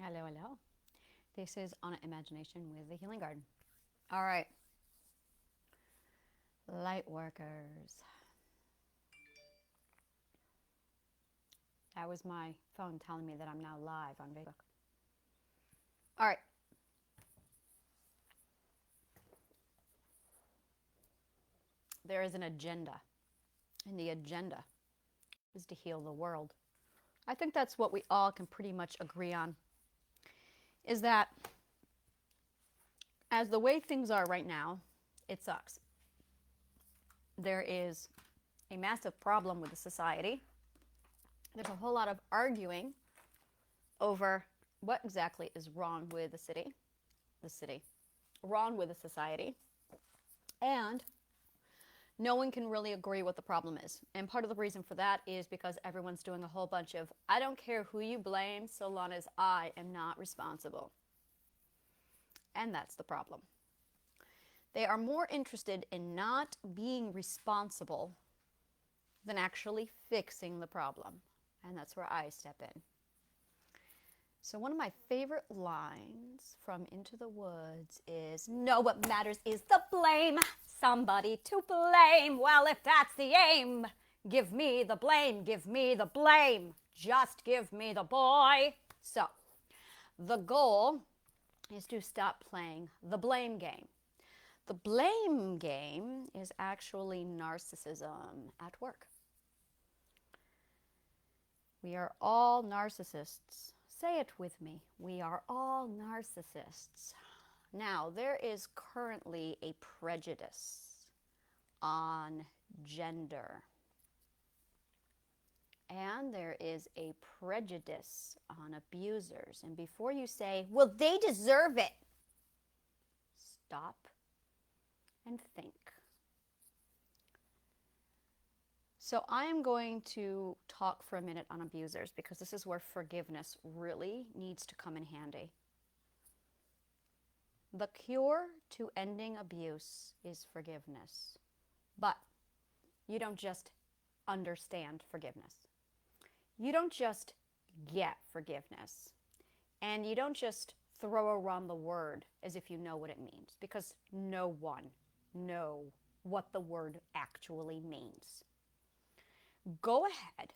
Hello, hello. This is On Imagination with the Healing Garden. All right. Lightworkers. That was my phone telling me that I'm now live on Facebook. All right. There is an agenda, and the agenda is to heal the world. I think that's what we all can pretty much agree on, is that as the way things are right now, it sucks. There is a massive problem with the society. There's a whole lot of arguing over what exactly is wrong with the city, wrong with the society, and no one can really agree what the problem is. And part of the reason for that is because everyone's doing a whole bunch of, I don't care who you blame so long as I am not responsible. And that's the problem. They are more interested in not being responsible than actually fixing the problem. And that's where I step in. So one of my favorite lines from Into the Woods is, "No, what matters is the blame. Somebody to blame. Well, if that's the aim, give me the blame, give me the blame. Just give me the boy." So the goal is to stop playing the blame game. The blame game is actually narcissism at work. We are all narcissists. Say it with me. We are all narcissists. Now, there is currently a prejudice on gender. And there is a prejudice on abusers. And before you say, well, they deserve it, stop and think. So I am going to talk for a minute on abusers because this is where forgiveness really needs to come in handy. The cure to ending abuse is forgiveness. But you don't just understand forgiveness. You don't just get forgiveness. And you don't just throw around the word as if you know what it means, because no one knows what the word actually means. Go ahead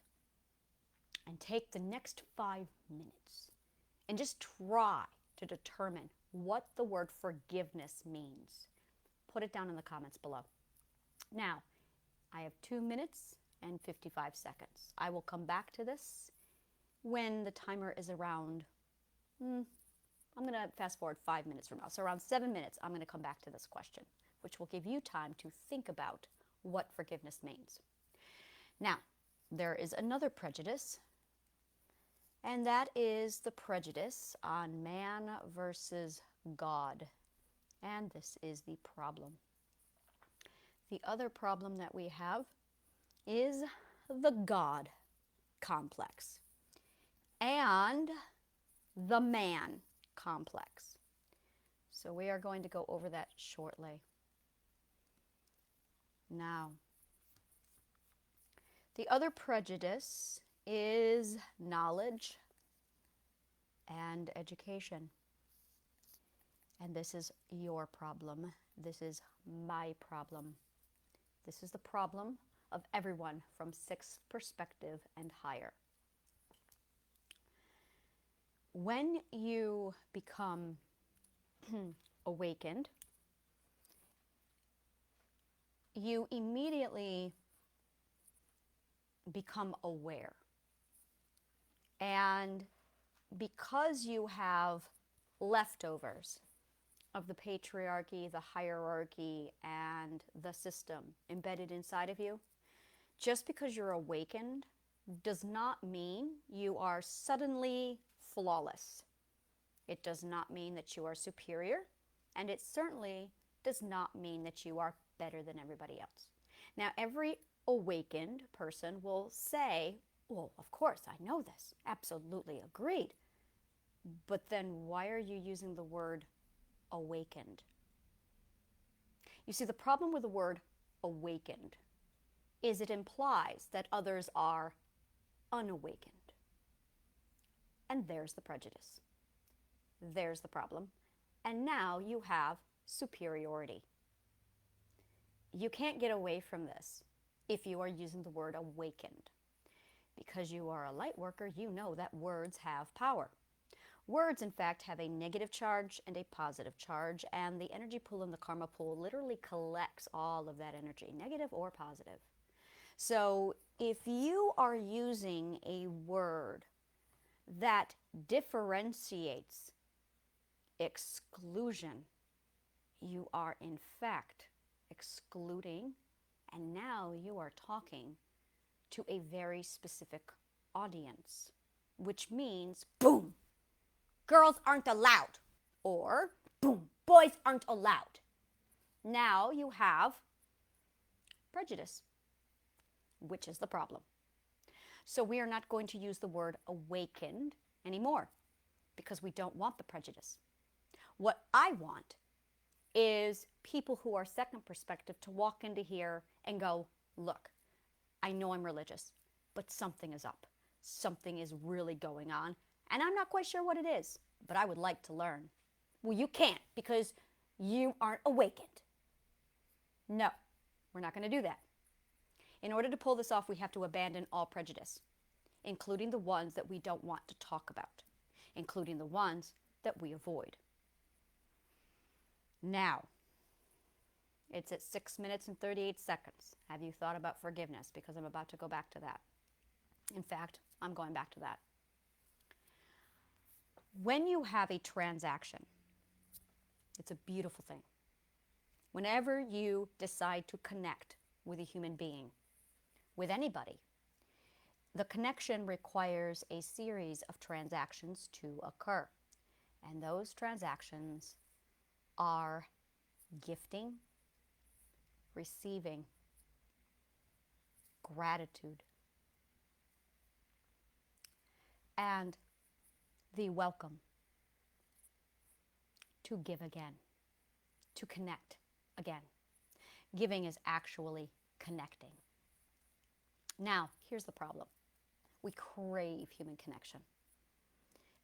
and take the next 5 minutes and just try to determine what the word forgiveness means. Put it down in the comments below. Now, I have 2 minutes and 55 seconds. I will come back to this when the timer is around, I'm going to fast forward 5 minutes from now. So around 7 minutes, I'm going to come back to this question, which will give you time to think about what forgiveness means. Now, there is another prejudice, and that is the prejudice on man versus God. And this is the problem. The other problem that we have is the God complex and the man complex. So we are going to go over that shortly. Now, the other prejudice is knowledge and education. And this is your problem. This is my problem. This is the problem of everyone from 6th perspective and higher. When you become awakened, you immediately become aware. And because you have leftovers of the patriarchy, the hierarchy, and the system embedded inside of you, just because you're awakened does not mean you are suddenly flawless. It does not mean that you are superior, and it certainly does not mean that you are better than everybody else. Now, every awakened person will say, well, of course, I know this. Absolutely agreed. But then why are you using the word awakened? You see, the problem with the word awakened is it implies that others are unawakened. And there's the prejudice. There's the problem. And now you have superiority. You can't get away from this if you are using the word awakened. Because you are a light worker, you know that words have power. Words, in fact, have a negative charge and a positive charge, and the energy pool in the karma pool literally collects all of that energy, negative or positive. So if you are using a word that differentiates exclusion, you are in fact excluding, and now you are talking to a very specific audience, which means, boom, girls aren't allowed, or boom, boys aren't allowed. Now you have prejudice, which is the problem. So we are not going to use the word awakened anymore because we don't want the prejudice. What I want is people who are second perspective to walk into here and go, look, I know I'm religious, but something is up. Something is really going on, and I'm not quite sure what it is, but I would like to learn. Well, you can't because you aren't awakened. No, we're not going to do that. In order to pull this off, we have to abandon all prejudice, including the ones that we don't want to talk about, including the ones that we avoid. Now, it's at 6 minutes and 38 seconds. Have you thought about forgiveness? Because I'm about to go back to that. In fact, I'm going back to that. When you have a transaction, it's a beautiful thing. Whenever you decide to connect with a human being, with anybody, the connection requires a series of transactions to occur. And those transactions are gifting, receiving, gratitude, and the welcome to give again, to connect again. Giving is actually connecting. Now, here's the problem. We crave human connection,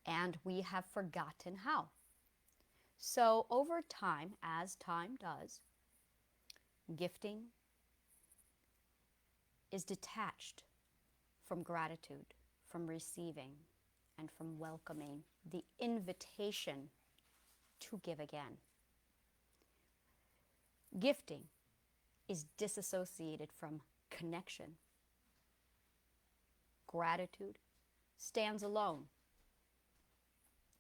and we have forgotten how. So over time, as time does, gifting is detached from gratitude, from receiving, and from welcoming the invitation to give again. Gifting is disassociated from connection. Gratitude stands alone.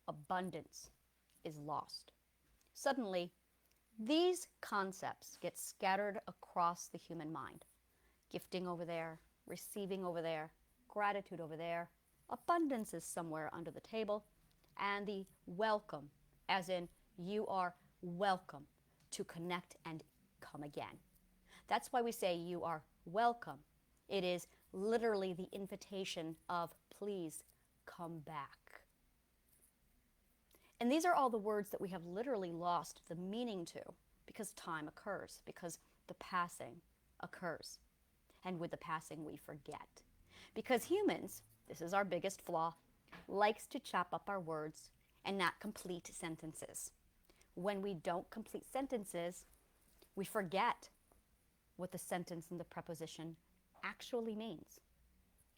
Abundance is lost. Suddenly, these concepts get scattered across the human mind. Gifting over there, receiving over there, gratitude over there, abundance is somewhere under the table, and the welcome, as in you are welcome to connect and come again. That's why we say you are welcome. It is literally the invitation of please come back. And these are all the words that we have literally lost the meaning to because time occurs, because the passing occurs. And with the passing, we forget. Because humans, this is our biggest flaw, likes to chop up our words and not complete sentences. When we don't complete sentences, we forget what the sentence and the preposition actually means.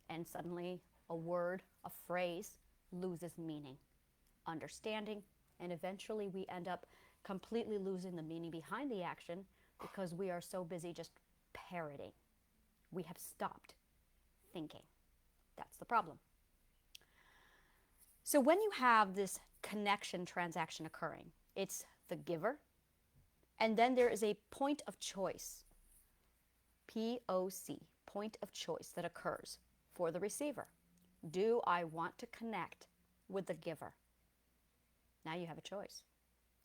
And suddenly, a word, a phrase, loses meaning, understanding, and eventually we end up completely losing the meaning behind the action because we are so busy just parroting. We have stopped thinking. That's the problem. So when you have this connection transaction occurring, it's the giver, and then there is a point of choice, POC, point of choice that occurs for the receiver. Do I want to connect with the giver? Now you have a choice.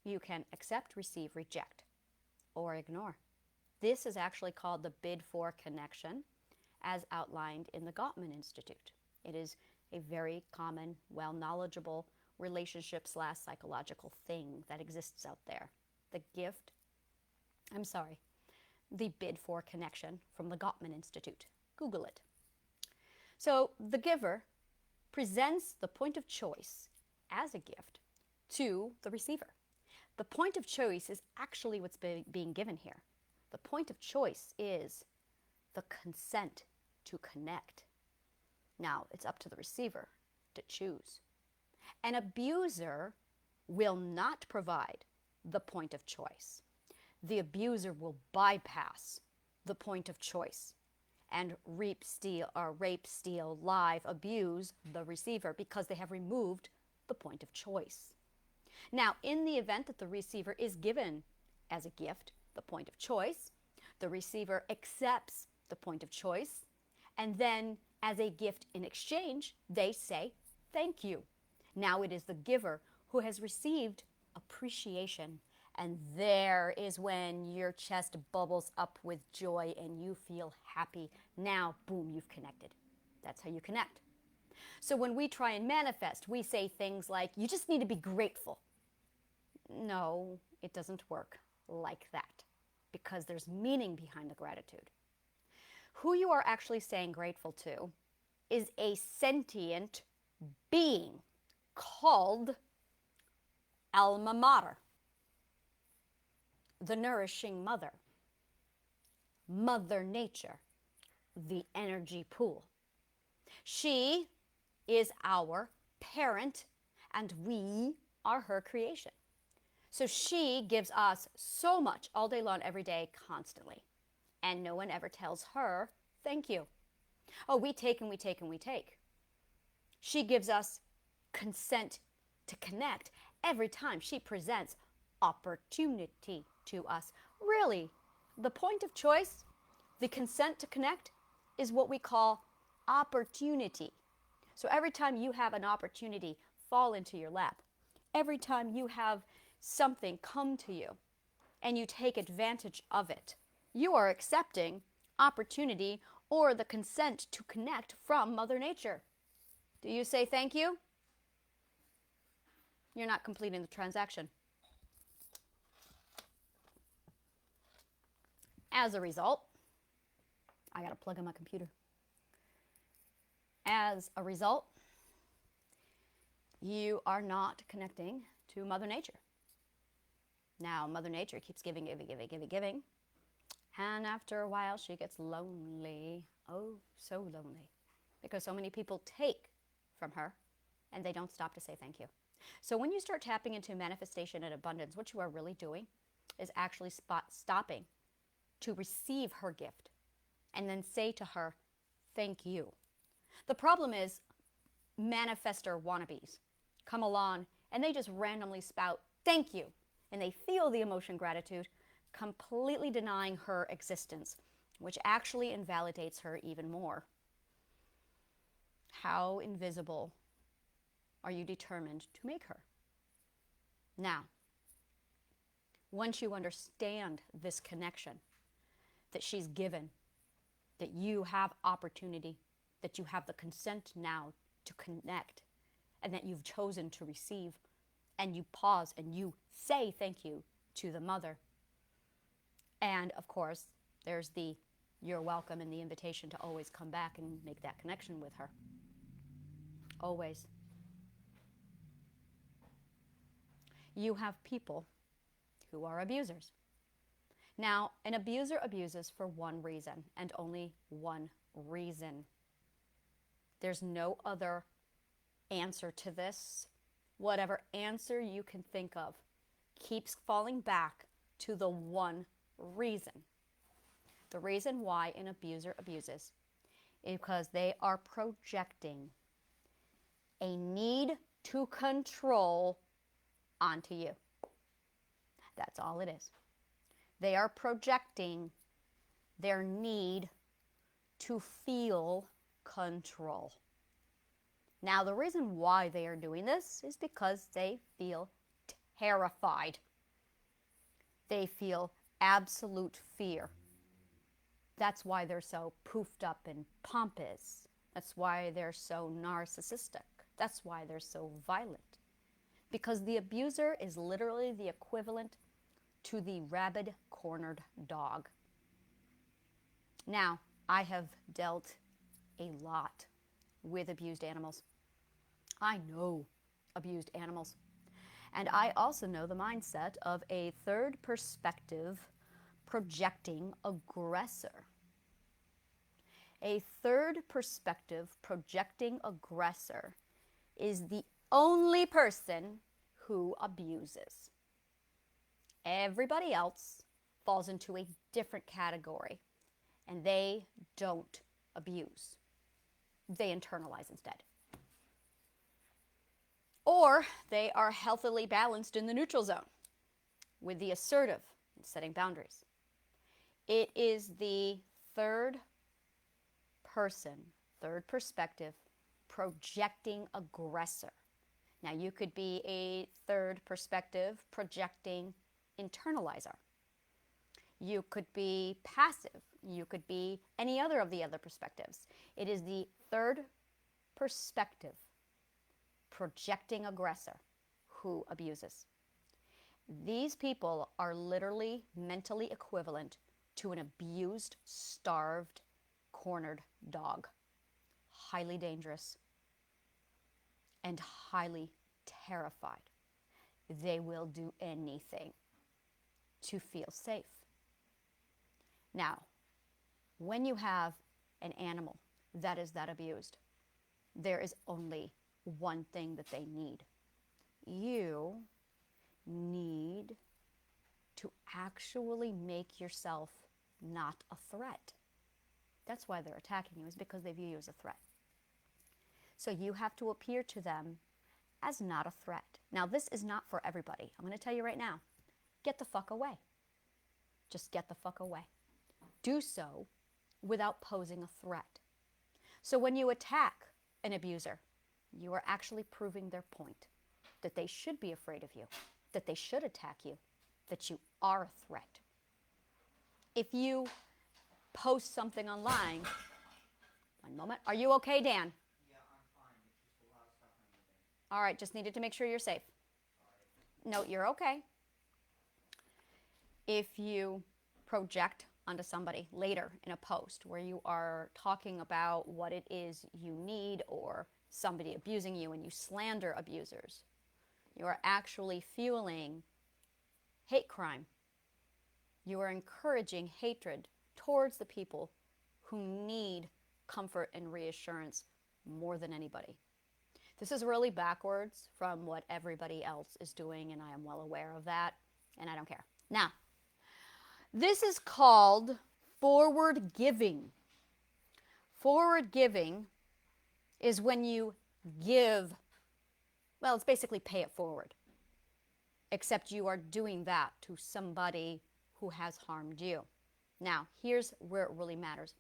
You can accept, receive, reject, or ignore. This is actually called the bid for connection, as outlined in the Gottman Institute. It is a very common, well-knowledgeable relationship/psychological thing that exists out there. The bid for connection from the Gottman Institute. Google it. So the giver presents the point of choice as a gift to the receiver. The point of choice is actually what's being given here. The point of choice is the consent to connect. Now, it's up to the receiver to choose. An abuser will not provide the point of choice. The abuser will bypass the point of choice and rape, steal, lie, abuse the receiver because they have removed the point of choice. Now, in the event that the receiver is given as a gift the point of choice, the receiver accepts the point of choice, and then as a gift in exchange, they say thank you. Now it is the giver who has received appreciation, and there is when your chest bubbles up with joy and you feel happy. Now, boom, you've connected. That's how you connect. So when we try and manifest, we say things like, you just need to be grateful. No, it doesn't work like that because there's meaning behind the gratitude. Who you are actually saying grateful to is a sentient being called alma mater, the nourishing mother, Mother Nature, the energy pool. She is our parent and we are her creation. So she gives us so much all day long, every day, constantly. And no one ever tells her, thank you. Oh, we take and we take and we take. She gives us consent to connect every time she presents opportunity to us. Really, the point of choice, the consent to connect, is what we call opportunity. So every time you have an opportunity fall into your lap, every time you have something come to you and you take advantage of it, you are accepting opportunity or the consent to connect from Mother Nature. Do you say thank you? You're not completing the transaction. As a result, I got to plug in my computer. As a result, you are not connecting to Mother Nature. Now, Mother Nature keeps giving. And after a while, she gets lonely. Oh, so lonely. Because so many people take from her and they don't stop to say thank you. So when you start tapping into manifestation and abundance, what you are really doing is actually stopping to receive her gift and then say to her, thank you. The problem is manifester wannabes come along and they just randomly spout, thank you. And they feel the emotion gratitude, completely denying her existence, which actually invalidates her even more. How invisible are you determined to make her? Now, once you understand this connection that she's given, that you have opportunity, that you have the consent now to connect, and that you've chosen to receive, and you pause and you say thank you to the mother. And of course, there's the you're welcome and the invitation to always come back and make that connection with her. Always. You have people who are abusers. Now, an abuser abuses for one reason and only one reason. There's no other answer to this. Whatever answer you can think of keeps falling back to the one reason. The reason why an abuser abuses is because they are projecting a need to control onto you. That's all it is. They are projecting their need to feel control. Now, the reason why they are doing this is because they feel terrified. They feel absolute fear. That's why they're so poofed up and pompous. That's why they're so narcissistic. That's why they're so violent. Because the abuser is literally the equivalent to the rabid-cornered dog. Now, I have dealt a lot with abused animals. I know abused animals. And I also know the mindset of a third perspective projecting aggressor. A third perspective projecting aggressor is the only person who abuses. Everybody else falls into a different category, and they don't abuse. They internalize instead. Or they are healthily balanced in the neutral zone with the assertive and setting boundaries. It is the third person, third perspective, projecting aggressor. Now, you could be a third perspective projecting internalizer. You could be passive. You could be any other of the other perspectives. It is the third perspective projecting aggressor who abuses. These people are literally mentally equivalent to an abused, starved, cornered dog. Highly dangerous and highly terrified. They will do anything to feel safe. Now, when you have an animal that is that abused, there is only one thing that they need. You need to actually make yourself not a threat. That's why they're attacking you, is because they view you as a threat. So you have to appear to them as not a threat. Now, this is not for everybody. I'm going to tell you right now, get the fuck away. Just get the fuck away. Do so without posing a threat. So when you attack an abuser, you are actually proving their point, that they should be afraid of you, that they should attack you, that you are a threat. If you post something online, one moment, are you okay, Dan? Yeah, I'm fine. It's just a lot of stuff I'm moving. All right, just needed to make sure you're safe. No, you're okay. If you project onto somebody later in a post where you are talking about what it is you need or somebody abusing you and you slander abusers, you are actually fueling hate crime. You are encouraging hatred towards the people who need comfort and reassurance more than anybody. This is really backwards from what everybody else is doing, and I am well aware of that, and I don't care. Now, this is called forward giving. Forward giving is when you give, well, it's basically pay it forward, except you are doing that to somebody who has harmed you. Now, here's where it really matters.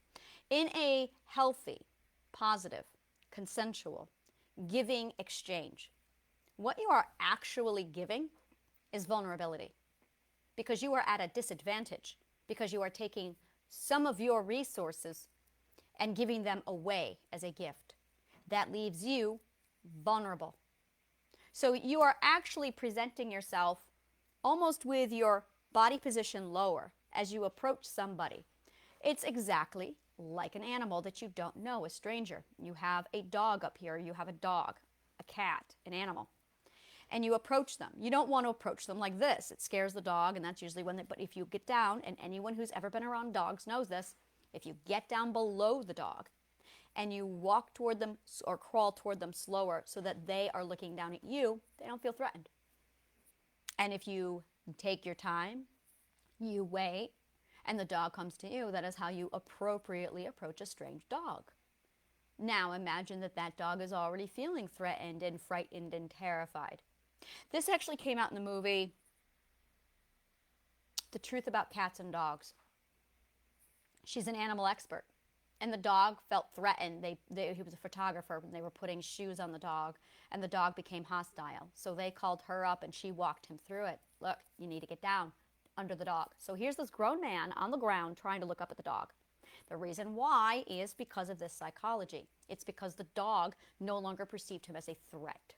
In a healthy, positive, consensual, giving exchange, what you are actually giving is vulnerability, because you are at a disadvantage, because you are taking some of your resources and giving them away as a gift. That leaves you vulnerable. So you are actually presenting yourself almost with your body position lower as you approach somebody. It's exactly like an animal that you don't know, a stranger. You have a dog up here, you have a dog, a cat, an animal, and you approach them. You don't want to approach them like this. It scares the dog, and that's usually when they, but if you get down, and anyone who's ever been around dogs knows this, if you get down below the dog and you walk toward them or crawl toward them slower so that they are looking down at you, they don't feel threatened. And if you take your time, you wait, and the dog comes to you, that is how you appropriately approach a strange dog. Now imagine that that dog is already feeling threatened and frightened and terrified. This actually came out in the movie The Truth About Cats and Dogs. She's an animal expert, and the dog felt threatened. He was a photographer, and they were putting shoes on the dog, and the dog became hostile. So they called her up, and she walked him through it. Look, you need to get down under the dog. So here's this grown man on the ground trying to look up at the dog. The reason why is because of this psychology. It's because the dog no longer perceived him as a threat.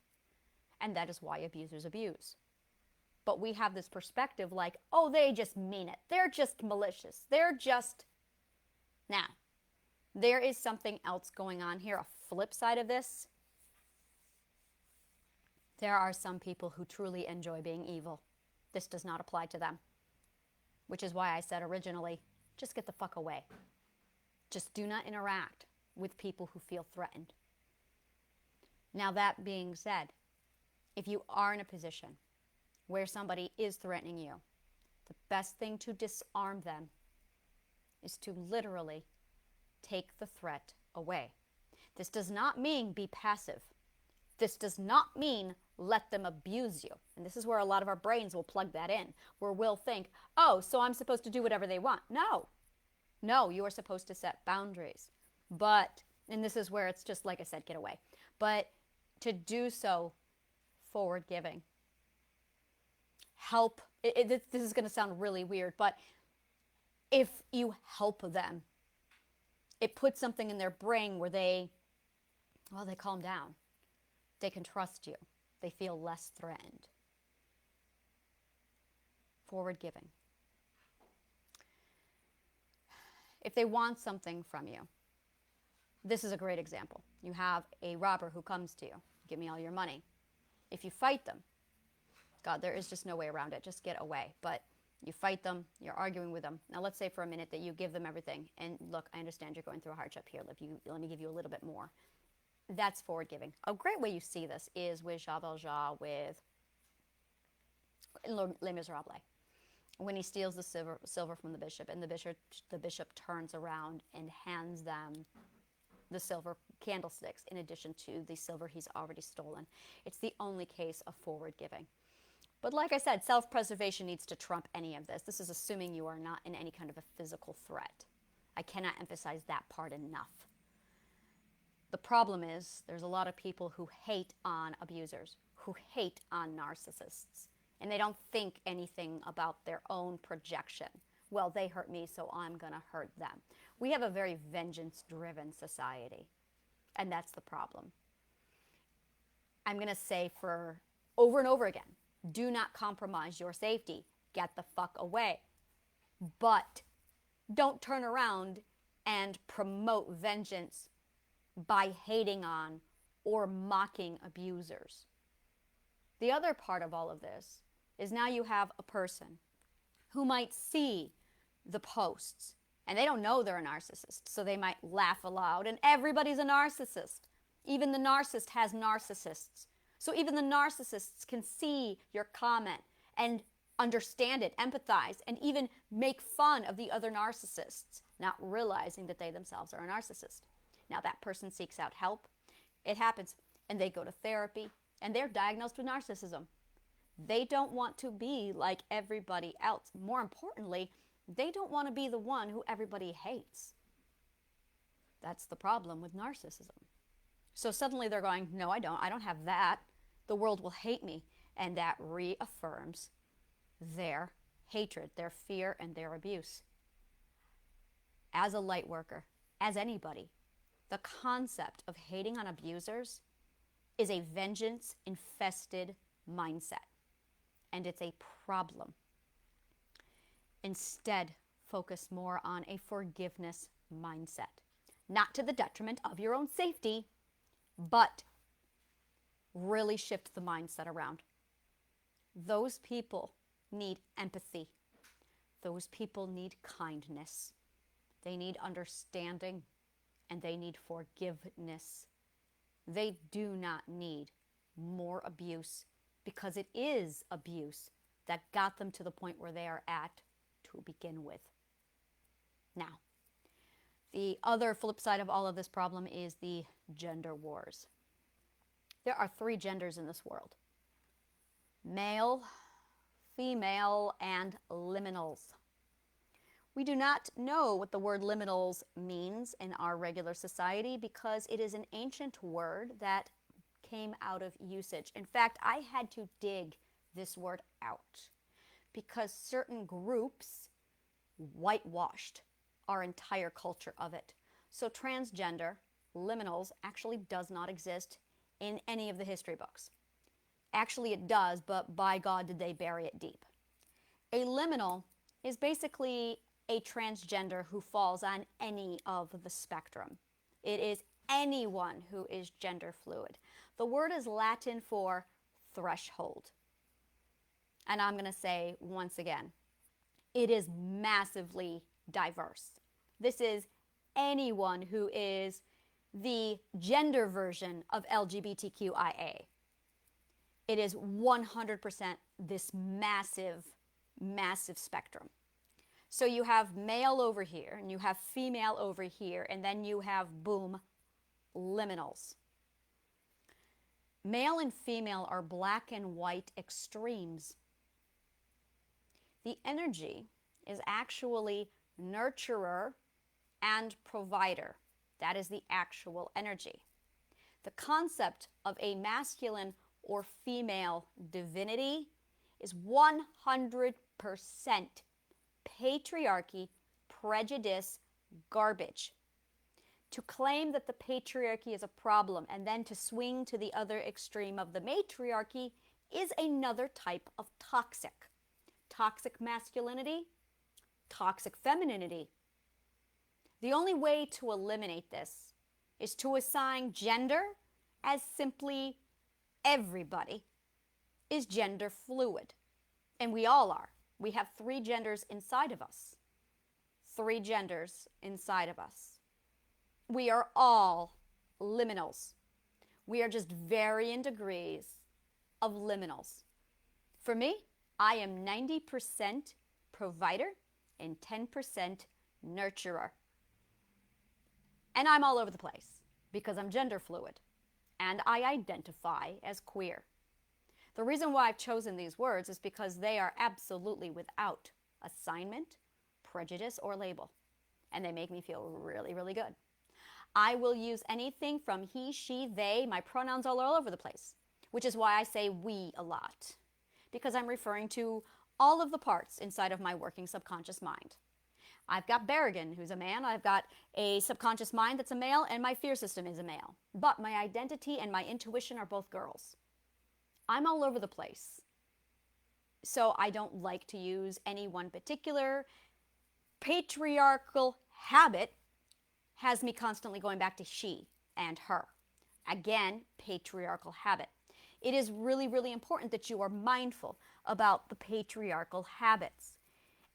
And that is why abusers abuse. But we have this perspective like, oh, they just mean it. They're just malicious. They're just... Now, there is something else going on here, a flip side of this. There are some people who truly enjoy being evil. This does not apply to them, which is why I said originally, just get the fuck away. Just do not interact with people who feel threatened. Now, that being said, if you are in a position where somebody is threatening you, the best thing to disarm them is to literally take the threat away. This does not mean be passive. This does not mean let them abuse you. And this is where a lot of our brains will plug that in, where we'll think, oh, so I'm supposed to do whatever they want. No. No, you are supposed to set boundaries. But, and this is where it's just, like I said, get away. But to do so, forward giving. Help. This is going to sound really weird, but if you help them, it puts something in their brain where they calm down. They can trust you. They feel less threatened. Forward giving. If they want something from you, this is a great example. You have a robber who comes to you. Give me all your money. If you fight them, God, there is just no way around it. Just get away. But you fight them. You're arguing with them. Now, let's say for a minute that you give them everything. And look, I understand you're going through a hardship here. Let me give you a little bit more. That's forward giving. A great way you see this is with Jean Valjean with Les Miserables. When he steals the silver from the bishop, and the bishop turns around and hands them the silver candlesticks in addition to the silver he's already stolen. It's the only case of forward giving. But like I said, self-preservation needs to trump any of this. This is assuming you are not in any kind of a physical threat. I cannot emphasize that part enough. The problem is there's a lot of people who hate on abusers, who hate on narcissists, and they don't think anything about their own projection. Well, they hurt me, so I'm going to hurt them. We have a very vengeance-driven society, and that's the problem. I'm going to say for over and over again, do not compromise your safety. Get the fuck away. But don't turn around and promote vengeance by hating on or mocking abusers. The other part of all of this is now you have a person who might see the posts and they don't know they're a narcissist, so they might laugh aloud, and everybody's a narcissist. Even the narcissist has narcissists. So even the narcissists can see your comment and understand it, empathize, and even make fun of the other narcissists, not realizing that they themselves are a narcissist. Now that person seeks out help. It happens, and they go to therapy, and they're diagnosed with narcissism. They don't want to be like everybody else. More importantly, they don't want to be the one who everybody hates. That's the problem with narcissism. So suddenly they're going, no, I don't have that. The world will hate me. And that reaffirms their hatred, their fear, and their abuse. As a light worker, as anybody, the concept of hating on abusers is a vengeance-infested mindset. And it's a problem. Instead, focus more on a forgiveness mindset. Not to the detriment of your own safety, but really shift the mindset around. Those people need empathy. Those people need kindness. They need understanding, and they need forgiveness. They do not need more abuse, because it is abuse that got them to the point where they are at to begin with. Now, the other flip side of all of this problem is the gender wars. There are 3 genders in this world: male, female, and liminals. We do not know what the word liminals means in our regular society because it is an ancient word that came out of usage. In fact, I had to dig this word out because certain groups whitewashed our entire culture of it. So transgender, liminals, actually does not exist in any of the history books. Actually it does, but by God did they bury it deep. A liminal is basically a transgender who falls on any of the spectrum. It is anyone who is gender fluid. The word is Latin for threshold. And I'm going to say once again, it is massively diverse. This is anyone who is the gender version of LGBTQIA. It is 100% this massive, massive spectrum. So you have male over here, and you have female over here, and then you have, boom, liminals. Male and female are black and white extremes. The energy is actually nurturer and provider. That is the actual energy. The concept of a masculine or female divinity is 100% patriarchy, prejudice, garbage. To claim that the patriarchy is a problem and then to swing to the other extreme of the matriarchy is another type of toxic. Toxic masculinity, toxic femininity. The only way to eliminate this is to assign gender as simply everybody is gender fluid. And we all are. We have 3 genders inside of us. 3 genders inside of us. We are all liminals. We are just varying degrees of liminals. For me, I am 90% provider and 10% nurturer. And I'm all over the place because I'm gender fluid and I identify as queer. The reason why I've chosen these words is because they are absolutely without assignment, prejudice, or label. And they make me feel really, really good. I will use anything from he, she, they, my pronouns all over the place, which is why I say we a lot, because I'm referring to all of the parts inside of my working subconscious mind. I've got Berrigan, who's a man. I've got a subconscious mind that's a male, and my fear system is a male. But my identity and my intuition are both girls. I'm all over the place. So I don't like to use any one particular patriarchal habit has me constantly going back to she and her. Again, patriarchal habit. It is really, really important that you are mindful about the patriarchal habits.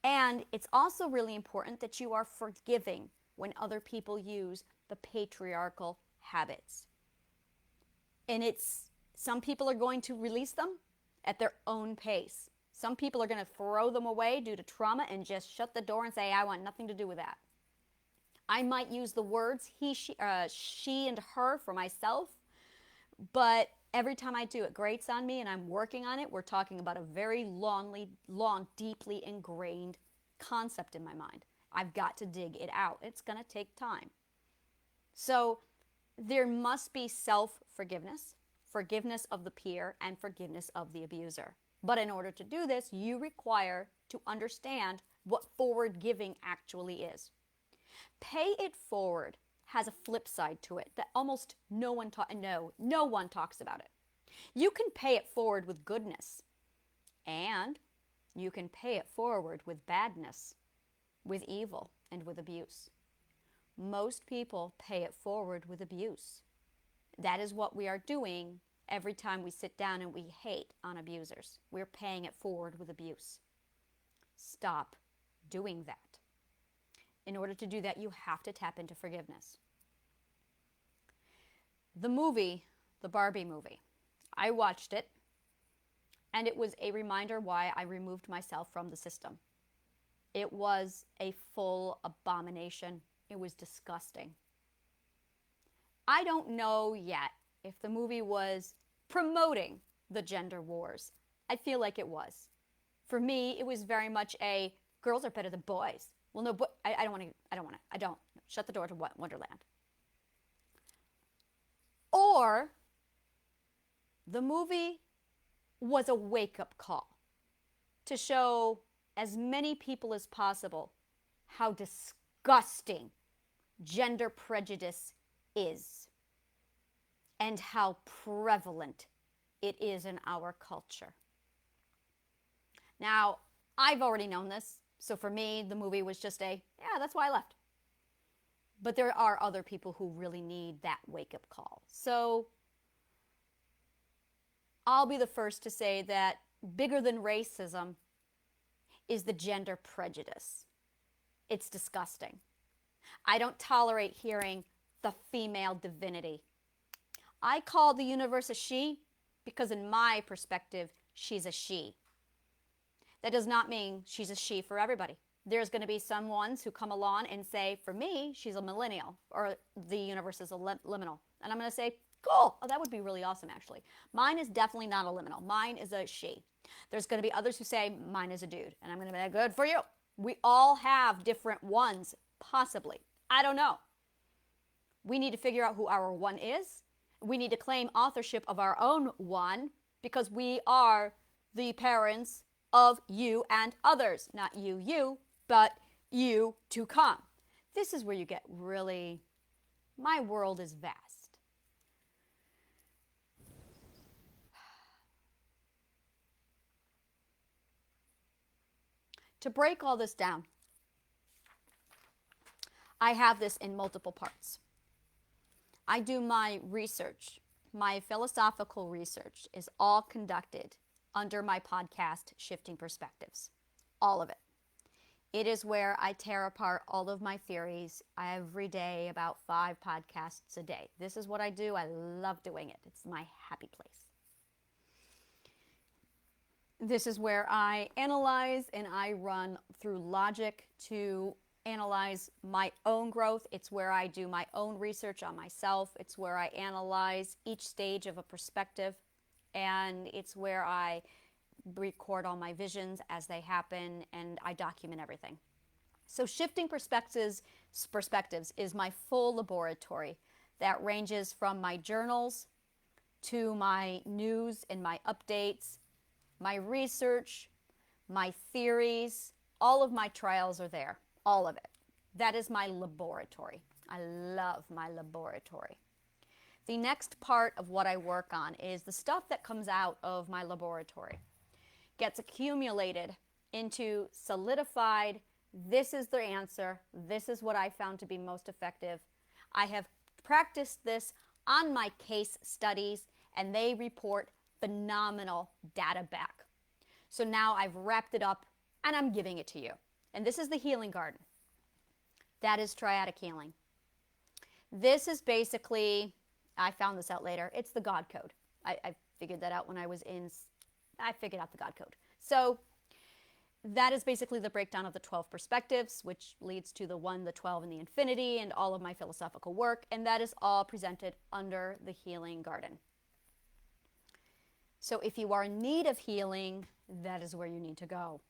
And it's also really important that you are forgiving when other people use the patriarchal habits. And some people are going to release them at their own pace. Some people are going to throw them away due to trauma and just shut the door and say, I want nothing to do with that. I might use the words he, she, and her for myself, but every time I do, it grates on me and I'm working on it. We're talking about a very long, deeply ingrained concept in my mind. I've got to dig it out. It's going to take time. So there must be self-forgiveness, forgiveness of the peer, and forgiveness of the abuser. But in order to do this, you require to understand what forward giving actually is. Pay it forward has a flip side to it that almost no one talks about it. You can pay it forward with goodness, and you can pay it forward with badness, with evil, and with abuse. Most people pay it forward with abuse. That is what we are doing every time we sit down and we hate on abusers. We're paying it forward with abuse. Stop doing that. In order to do that, you have to tap into forgiveness. The movie, the Barbie movie, I watched it, and it was a reminder why I removed myself from the system. It was a full abomination. It was disgusting. I don't know yet if the movie was promoting the gender wars. I feel like it was. For me, it was very much a girls are better than boys. Well, no, I don't want to. Shut the door to Wonderland. Or the movie was a wake-up call to show as many people as possible how disgusting gender prejudice is and how prevalent it is in our culture. Now, I've already known this, so for me, the movie was just that's why I left. But there are other people who really need that wake-up call. So I'll be the first to say that bigger than racism is the gender prejudice. It's disgusting. I don't tolerate hearing the female divinity. I call the universe a she because in my perspective, she's a she. That does not mean she's a she for everybody. There's going to be some ones who come along and say, for me, she's a millennial, or the universe is a liminal. And I'm going to say, cool. Oh, that would be really awesome, actually. Mine is definitely not a liminal. Mine is a she. There's going to be others who say, mine is a dude. And I'm going to be like, good for you. We all have different ones, possibly. I don't know. We need to figure out who our one is. We need to claim authorship of our own one because we are the parents of you and others. Not you, but you to come. This is where you get really, my world is vast. To break all this down, I have this in multiple parts. I do my research. My philosophical research is all conducted under my podcast, Shifting Perspectives. All of it. It is where I tear apart all of my theories every day, about 5 podcasts a day. This is what I do. I love doing it. It's my happy place. This is where I analyze and I run through logic to analyze my own growth. It's where I do my own research on myself. It's where I analyze each stage of a perspective. And it's where I record all my visions as they happen and I document everything. So Shifting Perspectives is my full laboratory that ranges from my journals to my news and my updates, my research, my theories. All of my trials are there. All of it. That is my laboratory. I love my laboratory. The next part of what I work on is the stuff that comes out of my laboratory gets accumulated into solidified, this is the answer, this is what I found to be most effective. I have practiced this on my case studies and they report phenomenal data back. So now I've wrapped it up and I'm giving it to you. And this is the healing garden. That is triadic healing. This is basically, I found this out later, it's the God code. I figured that out when I figured out the God code. So that is basically the breakdown of the 12 perspectives, which leads to the 1, the 12, and the infinity, and all of my philosophical work. And that is all presented under the healing garden. So if you are in need of healing, that is where you need to go.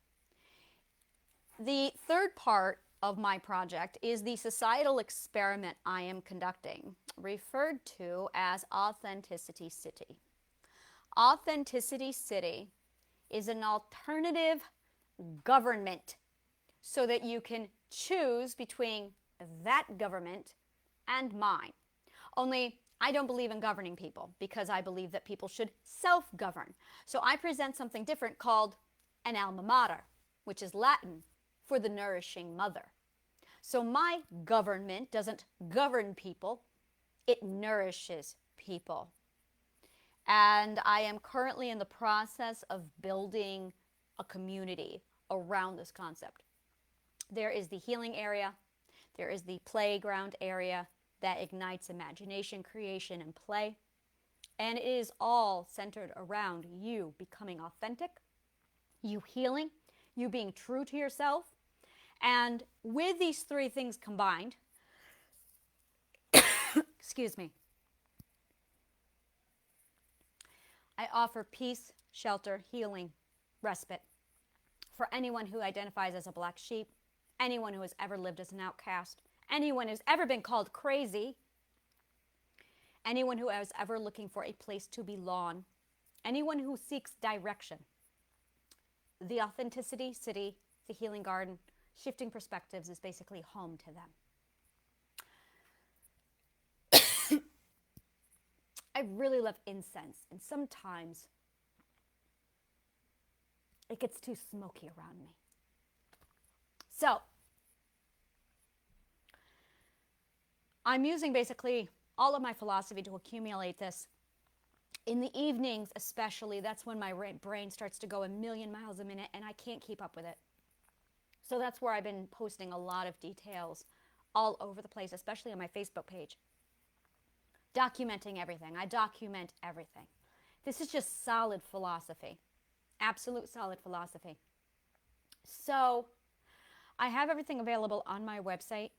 The third part of my project is the societal experiment I am conducting, referred to as Authenticity City. Authenticity City is an alternative government so that you can choose between that government and mine. Only I don't believe in governing people because I believe that people should self-govern. So I present something different called an alma mater, which is Latin for the nourishing mother. So my government doesn't govern people, it nourishes people. And I am currently in the process of building a community around this concept. There is the healing area, there is the playground area that ignites imagination, creation, and play. And it is all centered around you becoming authentic, you healing, you being true to yourself. And with these 3 things combined, excuse me, I offer peace, shelter, healing, respite for anyone who identifies as a black sheep, anyone who has ever lived as an outcast, anyone who's ever been called crazy, anyone who is ever looking for a place to belong, anyone who seeks direction. The Authenticity City, the Healing Garden, Shifting Perspectives is basically home to them. I really love incense, and sometimes it gets too smoky around me. So I'm using basically all of my philosophy to accumulate this In the evenings especially, that's when my brain starts to go a million miles a minute and I can't keep up with it. So that's where I've been posting a lot of details all over the place, especially on my Facebook page. Documenting everything. I document everything. This is just solid philosophy. Absolute solid philosophy. So I have everything available on my website.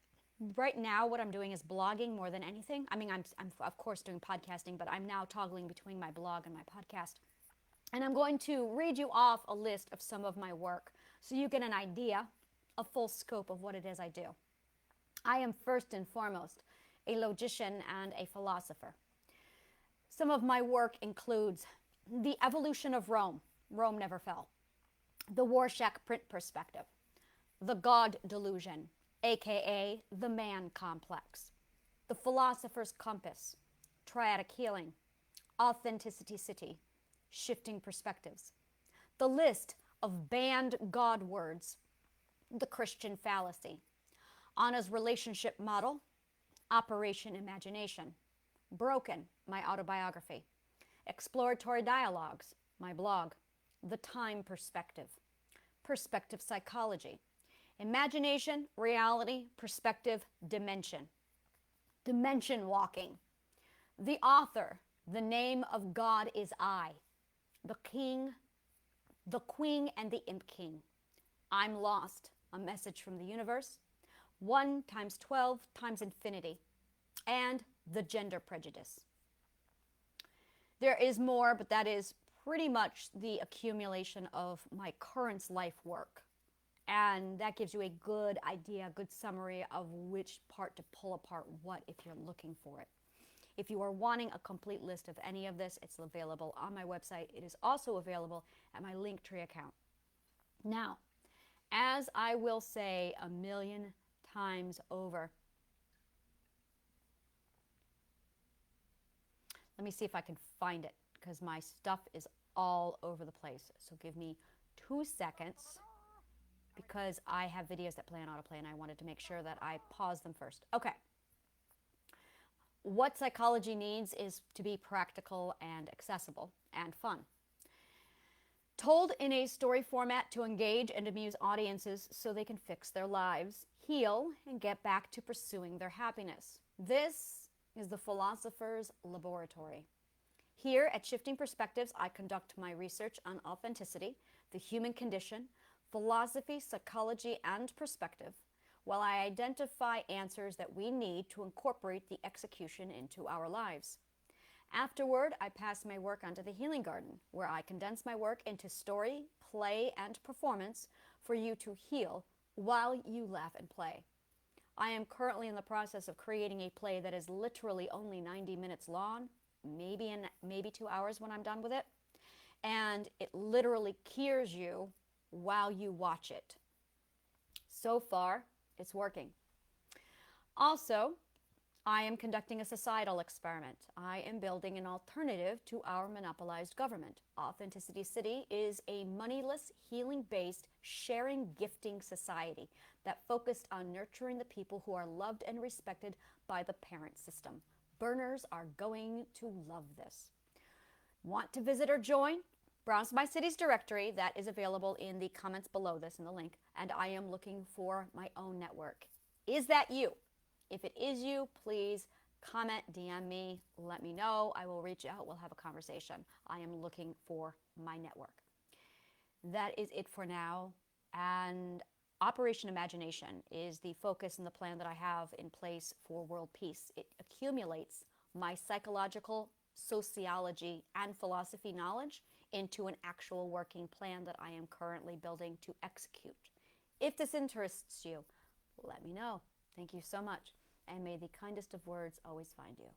Right now, what I'm doing is blogging more than anything. I mean, I'm of course doing podcasting, but I'm now toggling between my blog and my podcast. And I'm going to read you off a list of some of my work so you get an idea, a full scope of what it is I do. I am first and foremost a logician and a philosopher. Some of my work includes the evolution of Rome. Rome never fell. The Rorschach print perspective. The God delusion, aka the man complex. The philosopher's compass. Triadic healing. Authenticity city. Shifting perspectives. The list of banned God words. The Christian fallacy. Anna's relationship model. Operation Imagination. Broken, my autobiography. Exploratory Dialogues, my blog. The Time Perspective. Perspective Psychology. Imagination, reality, perspective, dimension. Dimension walking. The author, the name of God is I. The king, the queen, and the imp king. I'm lost, a message from the universe. 1 times 12 times infinity. And the gender prejudice. There is more, but that is pretty much the accumulation of my current life work. And that gives you a good idea, a good summary of which part to pull apart what if you're looking for it. If you are wanting a complete list of any of this, it's available on my website. It is also available at my Linktree account. Now, as I will say a million times over, let me see if I can find it because my stuff is all over the place. So give me 2 seconds because I have videos that play on autoplay and I wanted to make sure that I pause them first. Okay. What psychology needs is to be practical and accessible and fun. Told in a story format to engage and amuse audiences so they can fix their lives, heal, and get back to pursuing their happiness. This is the Philosopher's Laboratory. Here at Shifting Perspectives, I conduct my research on authenticity, the human condition, philosophy, psychology, and perspective, while I identify answers that we need to incorporate the execution into our lives. Afterward, I pass my work onto the Healing Garden, where I condense my work into story, play, and performance for you to heal while you laugh and play. I am currently in the process of creating a play that is literally only 90 minutes long, maybe 2 hours when I'm done with it. And it literally cures you while you watch it. So far, it's working. Also, I am conducting a societal experiment. I am building an alternative to our monopolized government. Authenticity City is a moneyless, healing-based, sharing, gifting society that focused on nurturing the people who are loved and respected by the parent system. Burners are going to love this. Want to visit or join? Browse my city's directory. That is available in the comments below this in the link. And I am looking for my own network. Is that you? If it is you, please comment, DM me, let me know. I will reach out. We'll have a conversation. I am looking for my network. That is it for now. And Operation Imagination is the focus and the plan that I have in place for world peace. It accumulates my psychological, sociology, and philosophy knowledge into an actual working plan that I am currently building to execute. If this interests you, let me know. Thank you so much, and may the kindest of words always find you.